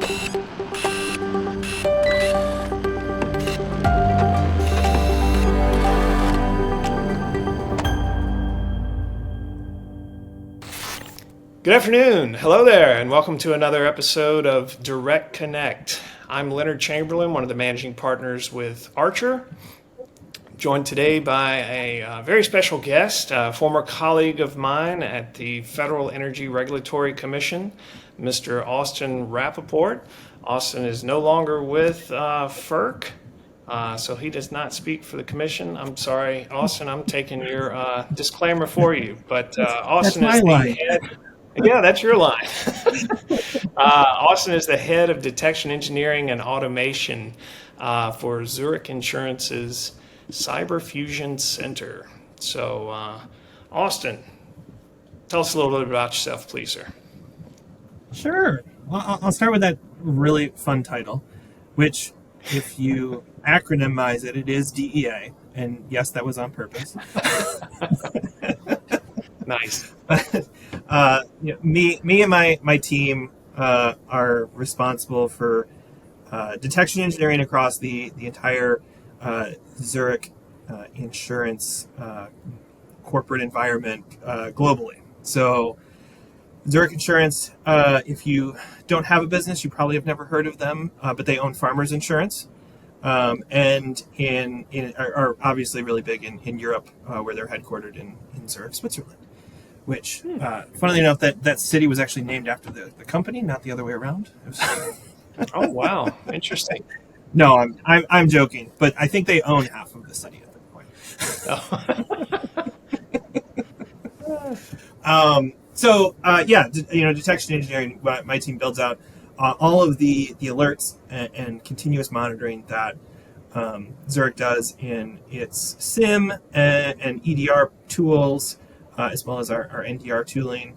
Good afternoon. Hello there, and welcome to another episode of DirectConnect. I'm Leonard Chamberlin, one of the managing partners with Archer, joined today by a very special guest, a former colleague of mine at the Federal Energy Regulatory Commission, Mr. Austin Rappeport. Austin is no longer with FERC, so he does not speak for the commission. I'm sorry, Austin, I'm taking your disclaimer for you, but Austin is the head. Yeah, that's your line. Austin is the head of detection engineering and automation for Zurich Insurance's Cyber Fusion Center. So, Austin, tell us a little bit about yourself, please, sir. Sure. Well, I'll start with that really fun title, which, if you acronymize it, it is DEA. And yes, that was on purpose. Nice. Me and my team are responsible for detection engineering across the entire Zurich insurance corporate environment globally. So Zurich Insurance, if you don't have a business, you probably have never heard of them, but they own Farmers Insurance. And are obviously really big in Europe, where they're headquartered in Zurich, Switzerland. Which, funnily enough, that city was actually named after the company, not the other way around. Oh, wow. Interesting. No, I'm joking, but I think they own half of the city at that point. Detection engineering, my team builds out all of the alerts and continuous monitoring that Zurich does in its SIM and EDR tools, as well as our NDR tooling.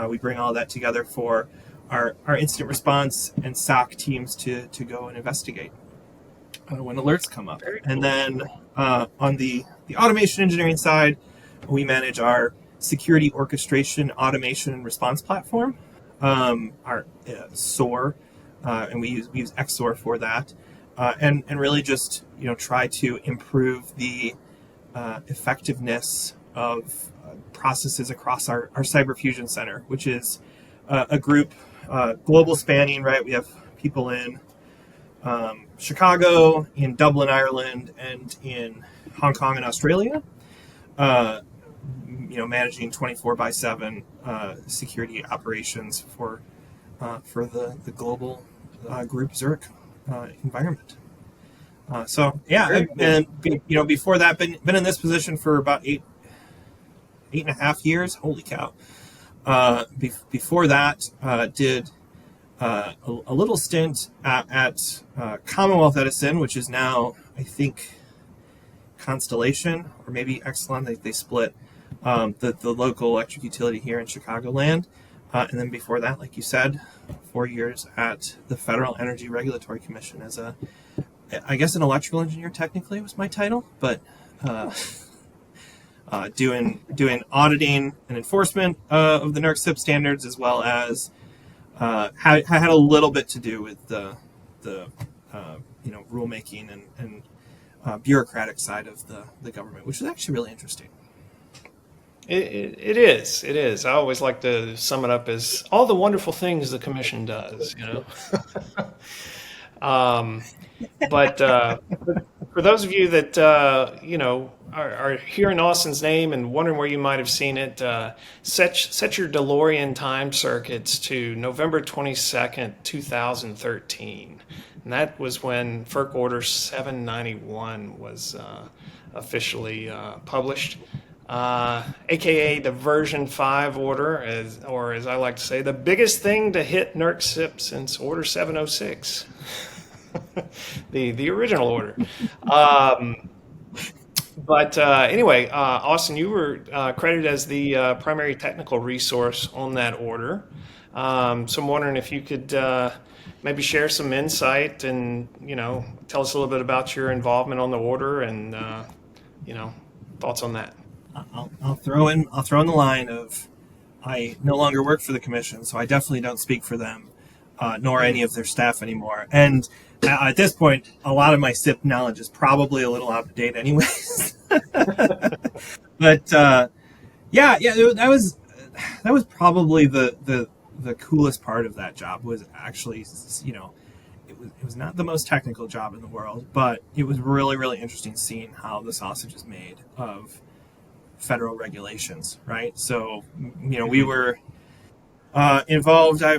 We bring all that together for our incident response and SOC teams to go and investigate when alerts come up. Very And cool. then on the automation engineering side, we manage our security orchestration, automation, and response platform, our SOAR, and we use XSOAR for that, and really just try to improve the effectiveness of processes across our Cyber Fusion Center, which is a group, global spanning, right? We have people in Chicago, in Dublin, Ireland, and in Hong Kong and Australia, managing 24/7 security operations for the global group Zurich environment. Before that, been in this position for about eight and a half years. Holy cow. Before that, did a little stint at Commonwealth Edison, which is now, I think, Constellation, or maybe Exelon. They split the local electric utility here in Chicagoland. And then before that, like you said, 4 years at the Federal Energy Regulatory Commission as an electrical engineer, technically was my title, but doing auditing and enforcement of the NERC SIP standards, as well as had a little bit to do with the rulemaking and bureaucratic side of the government, which is actually really interesting. It is. I always like to sum it up as all the wonderful things the commission does, But for those of you that are hearing Austin's name and wondering where you might have seen it, set your DeLorean time circuits to November 22nd, 2013. And that was when FERC Order 791 was officially published, aka the version 5 order, or as I like to say, the biggest thing to hit NERC SIP since Order 706. the original order. Anyway, Austin, you were credited as the primary technical resource on that order. So I'm wondering if you could maybe share some insight and tell us a little bit about your involvement on the order and thoughts on that. I'll throw in the line of I no longer work for the commission, so I definitely don't speak for them. nor any of their staff anymore. And at this point, a lot of my SIP knowledge is probably a little out of date, anyways. But that was probably the coolest part of that job. Was actually, it was not the most technical job in the world, but it was really, really interesting seeing how the sausage is made of federal regulations, right? So, we were involved. I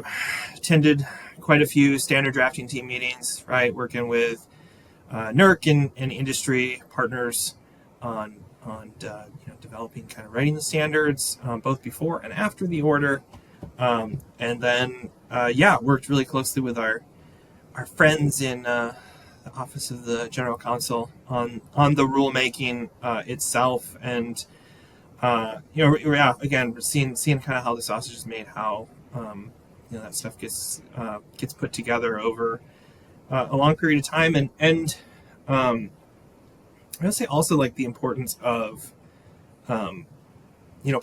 attended quite a few standard drafting team meetings, right? Working with NERC and industry partners on developing, kind of writing the standards, both before and after the order. And then, worked really closely with our friends in the Office of the General Counsel on the rulemaking itself. And, again, seeing kind of how the sausage is made, how, that stuff gets put together over a long period of time. And I would say also like the importance of,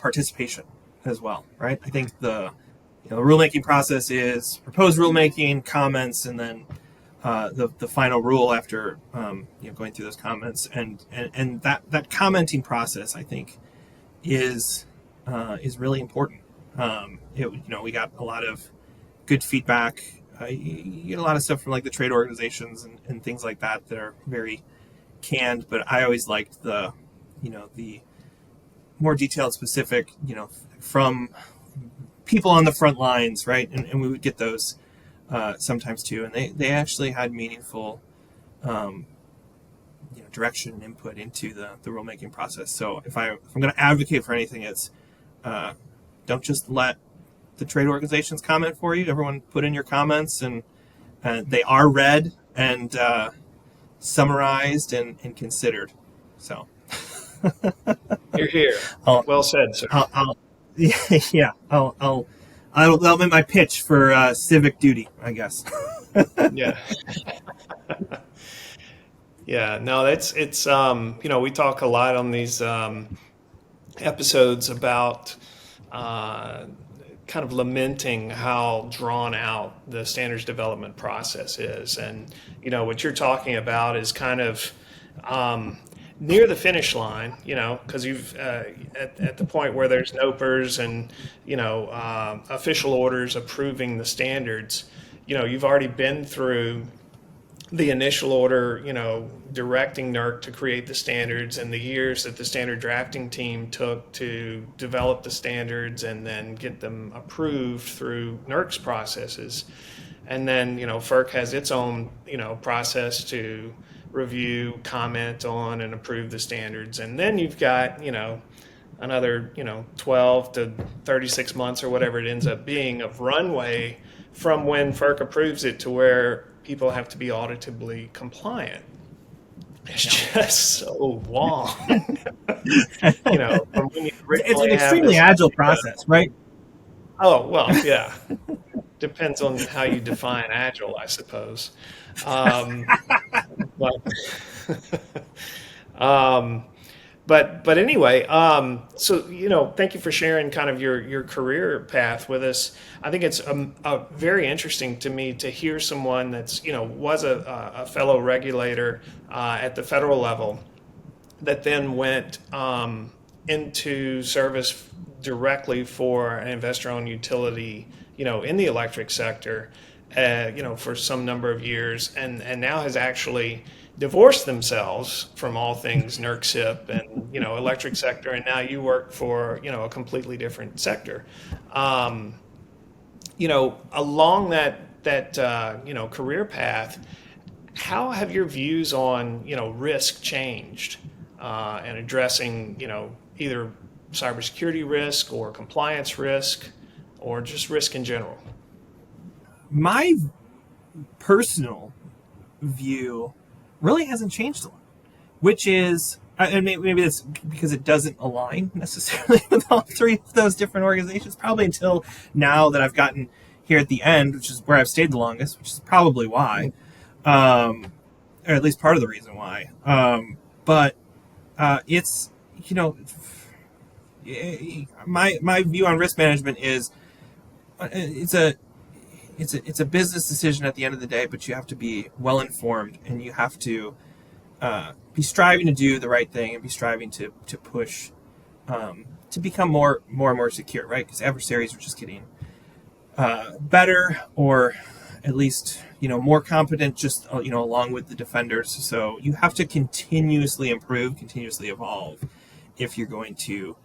participation as well, right? I think the rulemaking process is proposed rulemaking, comments, and then the final rule after going through those comments, and that commenting process, I think, is really important. We got a lot of good feedback. You get a lot of stuff from like the trade organizations and things like that are very canned, but I always liked the more detailed, specific, from people on the front lines, right? And we would get those sometimes too, and they actually had meaningful direction and input into the rulemaking process. So if I'm going to advocate for anything, it's don't just let the trade organizations comment for you. Everyone put in your comments, and they are read and summarized and considered. So You're here. Well said, sir. That'll be my pitch for civic duty, I guess. Yeah. Yeah. No, it's we talk a lot on these episodes about kind of lamenting how drawn out the standards development process is, and what you're talking about is kind of near the finish line, because you've at the point where there's NOPRs and official orders approving the standards. You've already been through the initial order, directing NERC to create the standards, and the years that the standard drafting team took to develop the standards and then get them approved through NERC's processes. And then, FERC has its own, process to review, comment on, and approve the standards. And then you've got, another, 12 to 36 months or whatever it ends up being of runway from when FERC approves it to where people have to be auditably compliant. It's just so long. It's an extremely agile process, right? Oh, well, yeah. Depends on how you define agile, I suppose. But anyway, so thank you for sharing kind of your career path with us. I think it's very interesting to me to hear someone that's was a fellow regulator at the federal level that then went into service directly for an investor-owned utility, in the electric sector, for some number of years, and now has actually divorced themselves from all things NERC SIP and electric sector, and now you work for a completely different sector. Along that career path, how have your views on risk changed and addressing either cybersecurity risk or compliance risk or just risk in general? My personal view really hasn't changed a lot, which is, and maybe that's because it doesn't align necessarily with all three of those different organizations, probably until now that I've gotten here at the end, which is where I've stayed the longest, which is probably why, or at least part of the reason why. But it's, my view on risk management is, it's a business decision at the end of the day, but you have to be well informed, and you have to be striving to do the right thing, and be striving to push to become more and more secure, right? Because adversaries are just getting better, or at least more competent, just along with the defenders. So you have to continuously improve, continuously evolve, if you're going to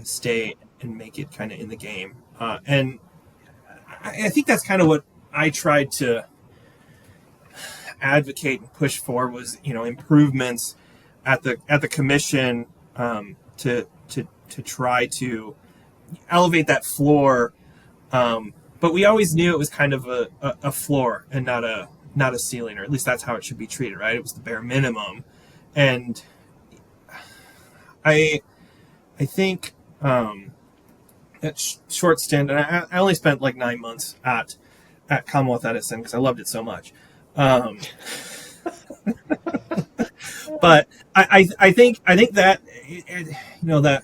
stay and make it kind of in the game. And I think that's kind of what I tried to advocate and push for, was improvements at the commission, to try to elevate that floor. But we always knew it was kind of a floor and not a ceiling, or at least that's how it should be treated, right? It was the bare minimum. And I think that short stint, and I only spent like 9 months at Commonwealth Edison because I loved it so much. But I think that that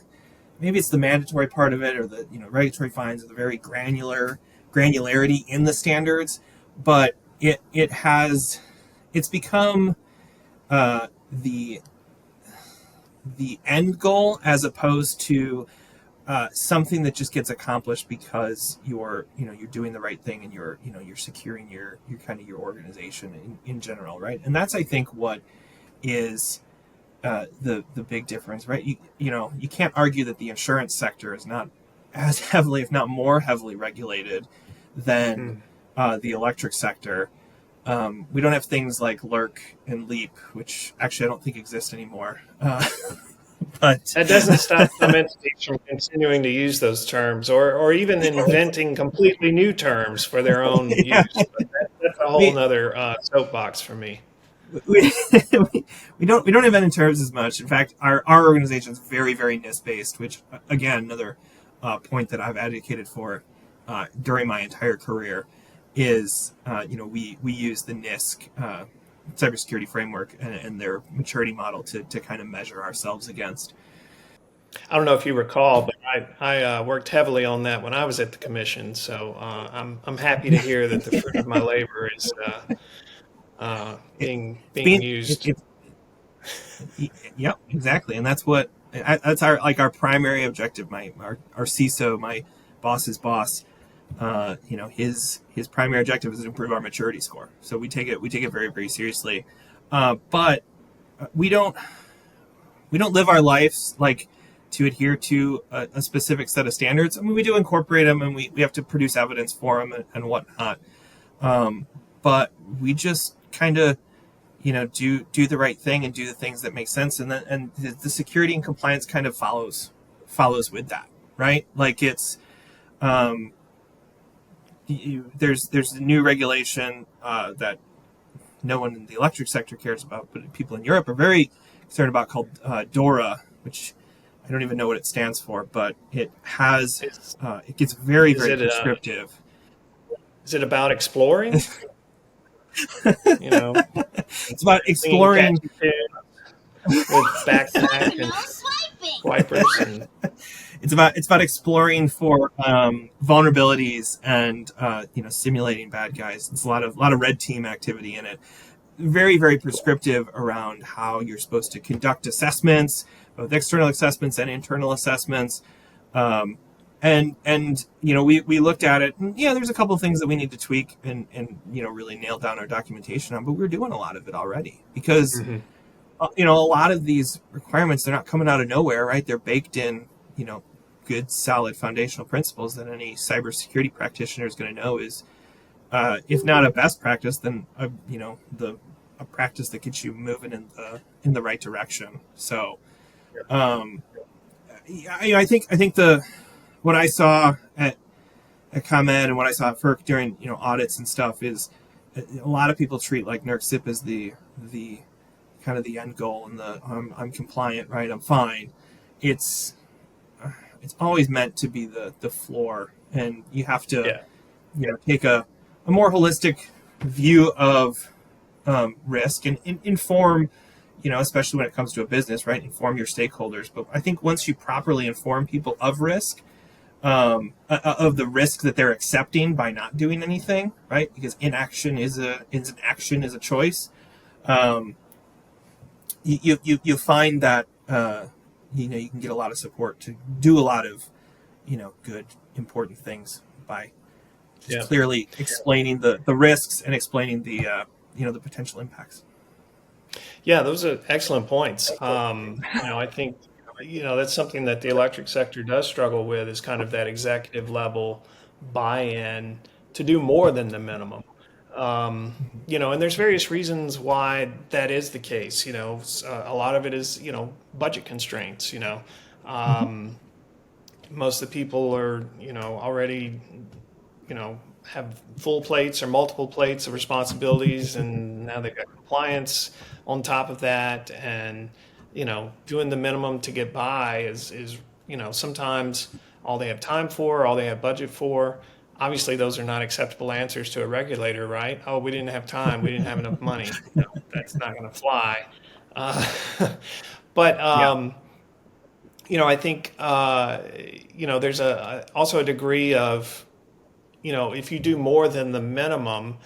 maybe it's the mandatory part of it, or the regulatory fines, or the very granularity in the standards, but it's become the end goal, as opposed to something that just gets accomplished because you're doing the right thing, and you're securing your kind of your organization in general, right? And that's, I think, what is the big difference, right? You can't argue that the insurance sector is not as heavily, if not more heavily, regulated than the electric sector. We don't have things like LERC and LEAP, which actually I don't think exist anymore. But that doesn't stop some entities from continuing to use those terms, or even inventing completely new terms for their own use. But that's a whole other soapbox for me. We don't invent terms as much. In fact, our organization is very, very NIST based, which, again, another point that I've advocated for during my entire career is we use the NIST cybersecurity framework and their maturity model to kind of measure ourselves against. I don't know if you recall, but I worked heavily on that when I was at the commission. So I'm happy to hear that the fruit of my labor is being used. Yep, exactly, and that's our primary objective. Our CISO, my boss's boss, his primary objective is to improve our maturity score. So we take it very, very seriously, but we don't live our lives like to adhere to a specific set of standards. I mean, we do incorporate them, and we have to produce evidence for them and whatnot. But we just kind of do the right thing and do the things that make sense, and the security and compliance kind of follows with that, right? Like it's there's a new regulation that no one in the electric sector cares about, but people in Europe are very concerned about, called DORA, which I don't even know what it stands for, but it gets very, very prescriptive. Is it about exploring? It's about exploring with backpack and wipers, and it's about exploring for vulnerabilities and simulating bad guys. It's a lot of red team activity in it. Very, very prescriptive around how you're supposed to conduct assessments, both external assessments and internal assessments. And we looked at it, and there's a couple of things that we need to tweak and really nail down our documentation on, but we're doing a lot of it already because a lot of these requirements, they're not coming out of nowhere, right? They're baked in, good, solid foundational principles that any cybersecurity practitioner is going to know is, if not a best practice, then a practice that gets you moving in the right direction. So, I think what I saw at ComEd and what I saw at FERC during audits and stuff is a lot of people treat like NERC SIP as the kind of the end goal, and I'm compliant, right? I'm fine. It's always meant to be the floor, and you have to take a more holistic view of risk and inform, especially when it comes to a business, right? Inform your stakeholders. But I think once you properly inform people of risk, of the risk that they're accepting by not doing anything, right? Because inaction is a choice. Um, you find that you can get a lot of support to do a lot of good important things by just Yeah. clearly explaining the risks and explaining the potential impacts. Yeah, those are excellent points. I think, that's something that the electric sector does struggle with is kind of that executive level buy-in to do more than the minimum. And there's various reasons why that is the case. A lot of it is, budget constraints. Most of the people are, already, have full plates or multiple plates of responsibilities, and now they've got compliance on top of that, and doing the minimum to get by is sometimes all they have time for, all they have budget for. Obviously, those are not acceptable answers to a regulator, right? Oh, we didn't have time, we didn't have enough money. No, that's not going to fly. Uh, but Yeah. I think there's also a degree of if you do more than the minimum,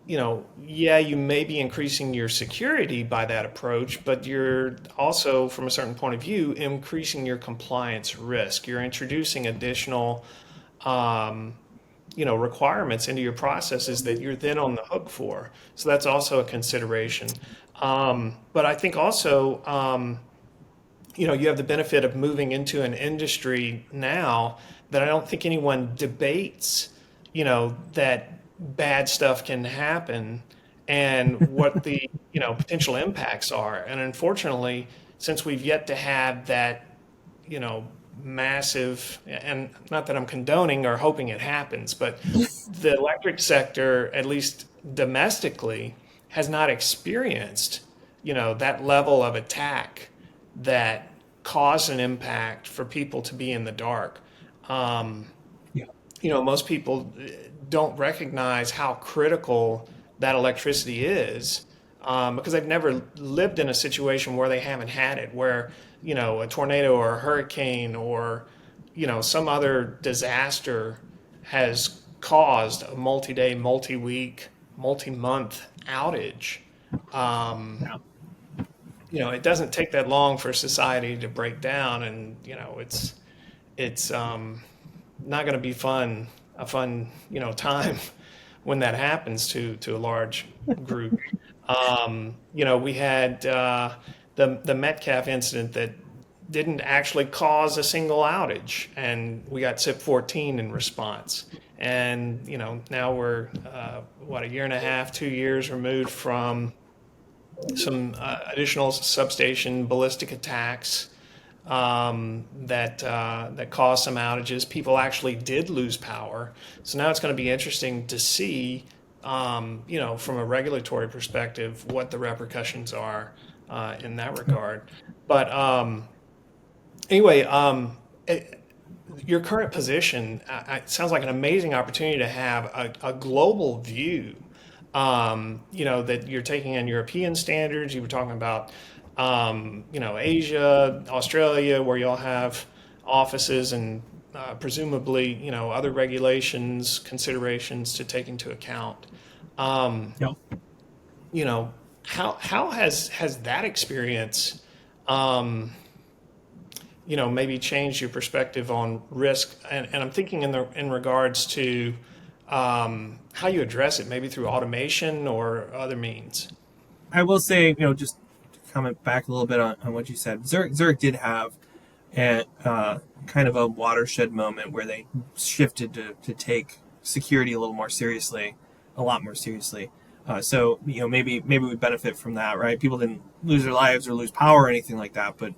yeah, you may be increasing your security by that approach, but you're also, from a certain point of view, increasing your compliance risk. You're introducing additional, requirements into your processes that you're then on the hook for. So that's also a consideration. But I think also, you have the benefit of moving into an industry now that I don't think anyone debates, that bad stuff can happen and what the, potential impacts are. And unfortunately, since we've yet to have that, massive, and not that I'm condoning or hoping it happens, but the electric sector, at least domestically, has not experienced, that level of attack that cause an impact for people to be in the dark. Um, Yeah. Most people don't recognize how critical that electricity is because they've never lived in a situation where they haven't had it, where, a tornado or a hurricane or, some other disaster has caused a multi-day, multi-week, multi-month outage. Um, Yeah. it doesn't take that long for society to break down, and it's not going to be a fun time when that happens to a large group. We had the Metcalf incident that didn't actually cause a single outage, and we got SIP 14 in response. And now we're a year and a half, 2 years removed from some additional substation ballistic attacks that caused some outages. People actually did lose power. So now it's going to be interesting to see, from a regulatory perspective, what the repercussions are in that regard. But anyway, your current position it sounds like an amazing opportunity to have a global view. That you're taking in European standards. You were talking about, Asia, Australia, where y'all have offices and presumably, other regulations, considerations to take into account. Um, Yeah. you know, how has that experience, um, maybe changed your perspective on risk? And I'm thinking in regards to how you address it, maybe through automation or other means. I will say, just to comment back a little bit on what you said. Zurich did have kind of a watershed moment where they shifted to take security a little more seriously, a lot more seriously. So maybe we benefit from that, right? People didn't lose their lives or lose power or anything like that, but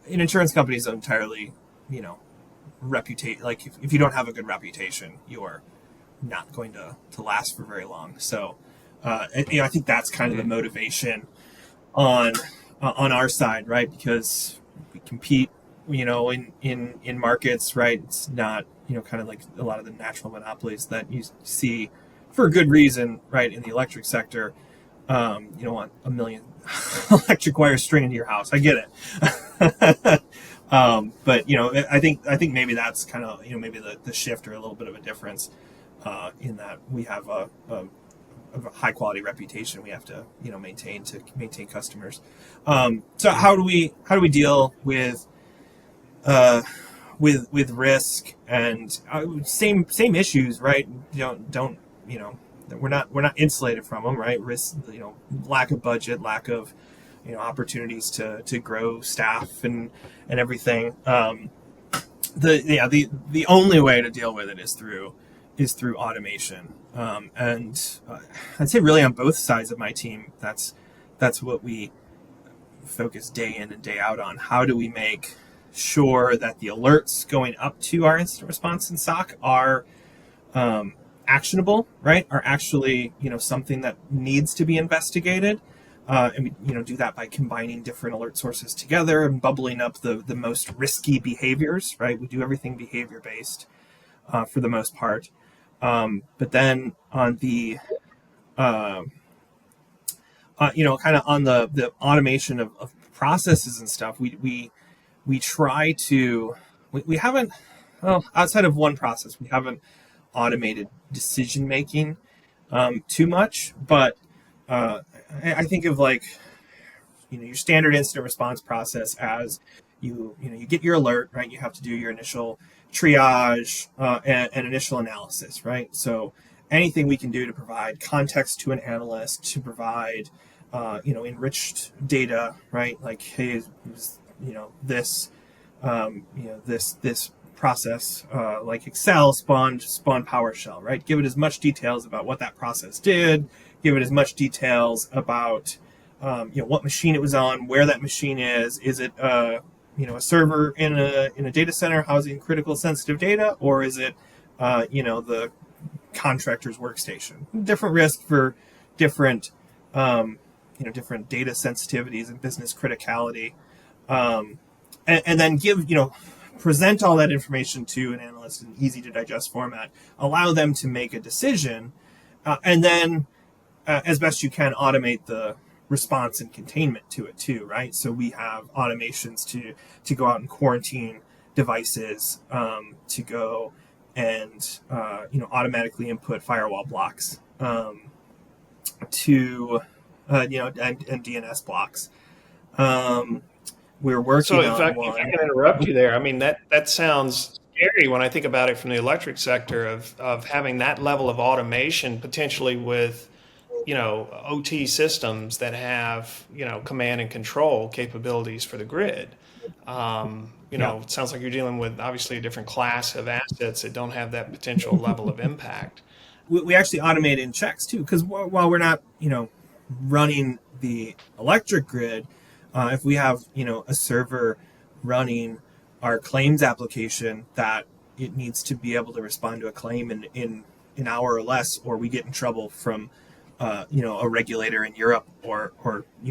an insurance company is entirely, reputation. Like if you don't have a good reputation, you're not going to last for very long. So, I think that's kind of the motivation on our side, right? Because we compete, in markets, right? It's not, kind of like a lot of the natural monopolies that you see for a good reason, right? In the electric sector, you don't want a million electric wires stringing to your house. I get it. But I think maybe that's kind of maybe the shift or a little bit of a difference in that we have a high quality reputation we have to maintain customers. So how do we deal with risk and same issues, right? Don't we're not insulated from them, right? Risk, lack of budget, lack of opportunities to grow staff and everything. The only way to deal with it is through automation. And I'd say really on both sides of my team, that's what we focus day in and day out on. How do we make sure that the alerts going up to our incident response and SOC are actionable, right? Are actually something that needs to be investigated. And we do that by combining different alert sources together and bubbling up the most risky behaviors, right? We do everything behavior based for the most part. But then on the kind of on the automation of processes and stuff, we try to we haven't, well, outside of one process, we haven't automated decision making too much. But I think of like your standard incident response process as you get your alert, right? You have to do your initial triage and initial analysis, right? So anything we can do to provide context to an analyst, to provide enriched data, right? Like, hey, this this process like Excel spawned PowerShell, right? Give it as much details about what that process did. Give it as much details about what machine it was on, where that machine is. Is it a server in a data center housing critical sensitive data, or is it the contractor's workstation? Different risk for different different data sensitivities and business criticality, and then present all that information to an analyst in easy to digest format. Allow them to make a decision, and then as best you can automate the response and containment to it too, right? So we have automations to go out and quarantine devices, to go and automatically input firewall blocks, to and DNS blocks. We're working So on if one. I can interrupt you there, I mean that sounds scary when I think about it from the electric sector of having that level of automation potentially with OT systems that have command and control capabilities for the grid. Yeah. It sounds like you're dealing with obviously a different class of assets that don't have that potential level of impact. We actually automate in checks too, because while we're not running the electric grid, if we have a server running our claims application that it needs to be able to respond to a claim in an hour or less, or we get in trouble from a regulator in Europe or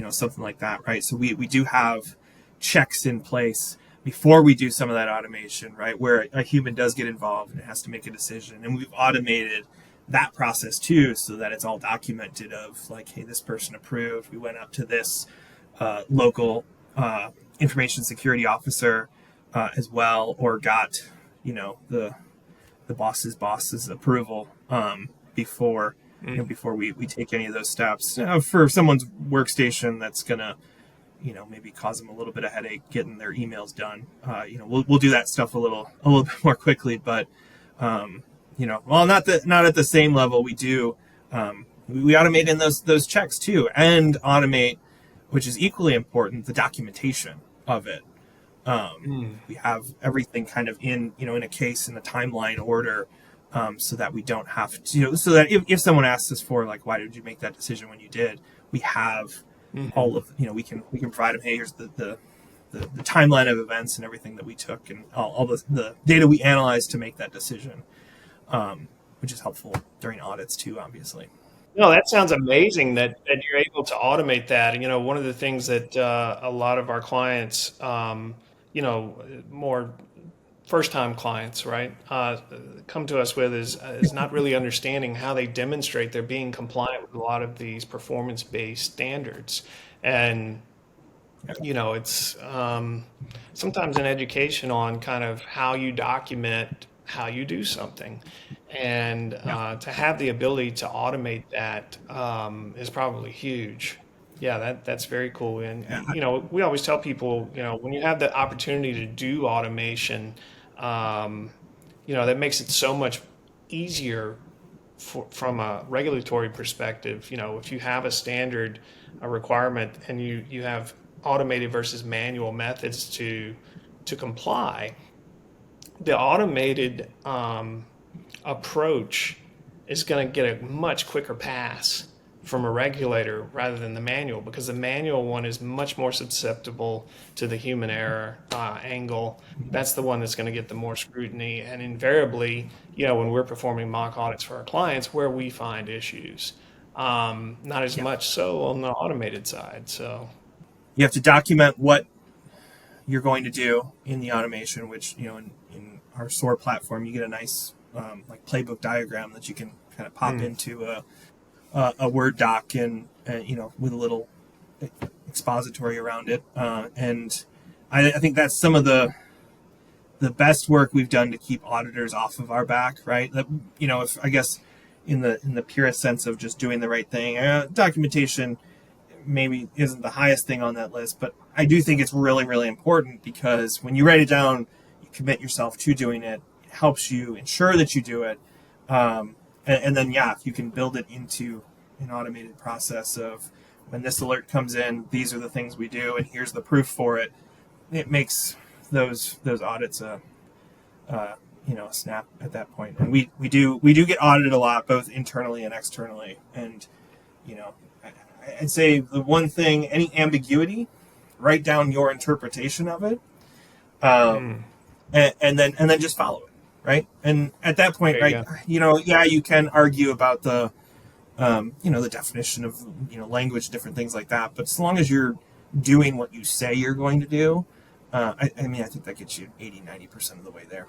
something like that, right? So we do have checks in place before we do some of that automation, right? Where a human does get involved and it has to make a decision, and we've automated that process too, so that it's all documented of like, hey, this person approved. We went up to this local information security officer as well, or got the boss's approval before before we take any of those steps. For someone's workstation, that's gonna maybe cause them a little bit of headache getting their emails done. We'll do that stuff a little bit more quickly, but well, not at the same level. We do we automate in those checks too, and automate, which is equally important, the documentation of it. We have everything kind of in a case in a timeline order, so that we don't have to, so that if someone asks us for like, why did you make that decision when you did, we have all of we can provide them, hey, here's the timeline of events and everything that we took, and all the data we analyzed to make that decision, which is helpful during audits too, obviously. No, that sounds amazing that you're able to automate that. One of the things that a lot of our clients, more first-time clients, right, come to us with is not really understanding how they demonstrate they're being compliant with a lot of these performance-based standards. And It's sometimes an education on kind of how you document how you do something. And Yeah. to have the ability to automate that is probably huge. Yeah, that's very cool. And, Yeah. we always tell people, when you have the opportunity to do automation, um, that makes it so much easier from a regulatory perspective. If you have a standard, a requirement, and you have automated versus manual methods to comply, the automated approach is going to get a much quicker pass from a regulator rather than the manual, because the manual one is much more susceptible to the human error angle. That's the one that's going to get the more scrutiny. And invariably, when we're performing mock audits for our clients, where we find issues, not as Yeah. much so on the automated side. So, You have to document what you're going to do in the automation, which, in our SOAR platform, you get a nice like playbook diagram that you can kind of pop into a Word doc and with a little expository around it. And I think that's some of the best work we've done to keep auditors off of our back, right? That, if I guess in the purest sense of just doing the right thing, documentation maybe isn't the highest thing on that list, but I do think it's really, really important, because when you write it down, you commit yourself to doing it. It helps you ensure that you do it. And then, if you can build it into an automated process of, when this alert comes in, these are the things we do, and here's the proof for it. It makes those audits a snap at that point. And we do get audited a lot, both internally and externally. And I'd say the one thing, any ambiguity, write down your interpretation of it, and then just follow it, right? And at that point, there you right, go. you can argue about the the definition of language, different things like that. But as long as you're doing what you say you're going to do, I think that gets you 80-90% of the way there.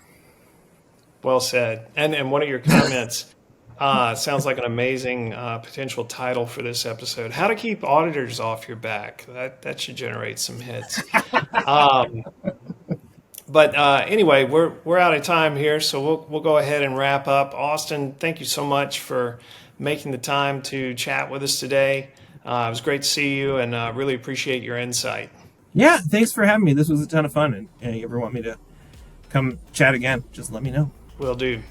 Well said. And one of your comments sounds like an amazing potential title for this episode: "How to Keep Auditors Off Your Back." That should generate some hits. But anyway, we're out of time here, so we'll go ahead and wrap up. Austin, thank you so much for making the time to chat with us today. It was great to see you, and really appreciate your insight. Yeah, thanks for having me. This was a ton of fun. And you ever want me to come chat again, just let me know. Will do.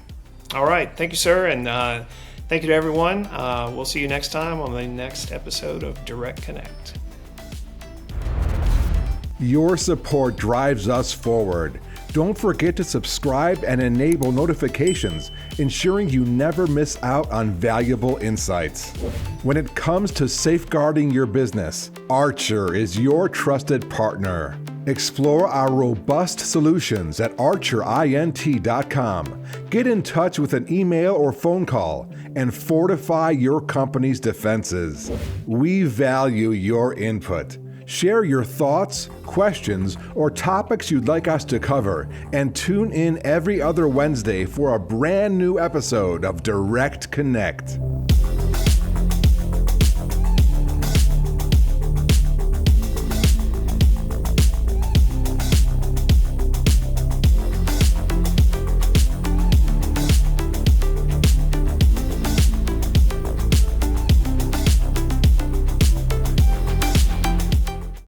All right. Thank you, sir. And thank you to everyone. We'll see you next time on the next episode of Direct Connect. Your support drives us forward. Don't forget to subscribe and enable notifications, ensuring you never miss out on valuable insights. When it comes to safeguarding your business, Archer is your trusted partner. Explore our robust solutions at archerint.com. Get in touch with an email or phone call and fortify your company's defenses. We value your input. Share your thoughts, questions, or topics you'd like us to cover, and tune in every other Wednesday for a brand new episode of Direct Connect.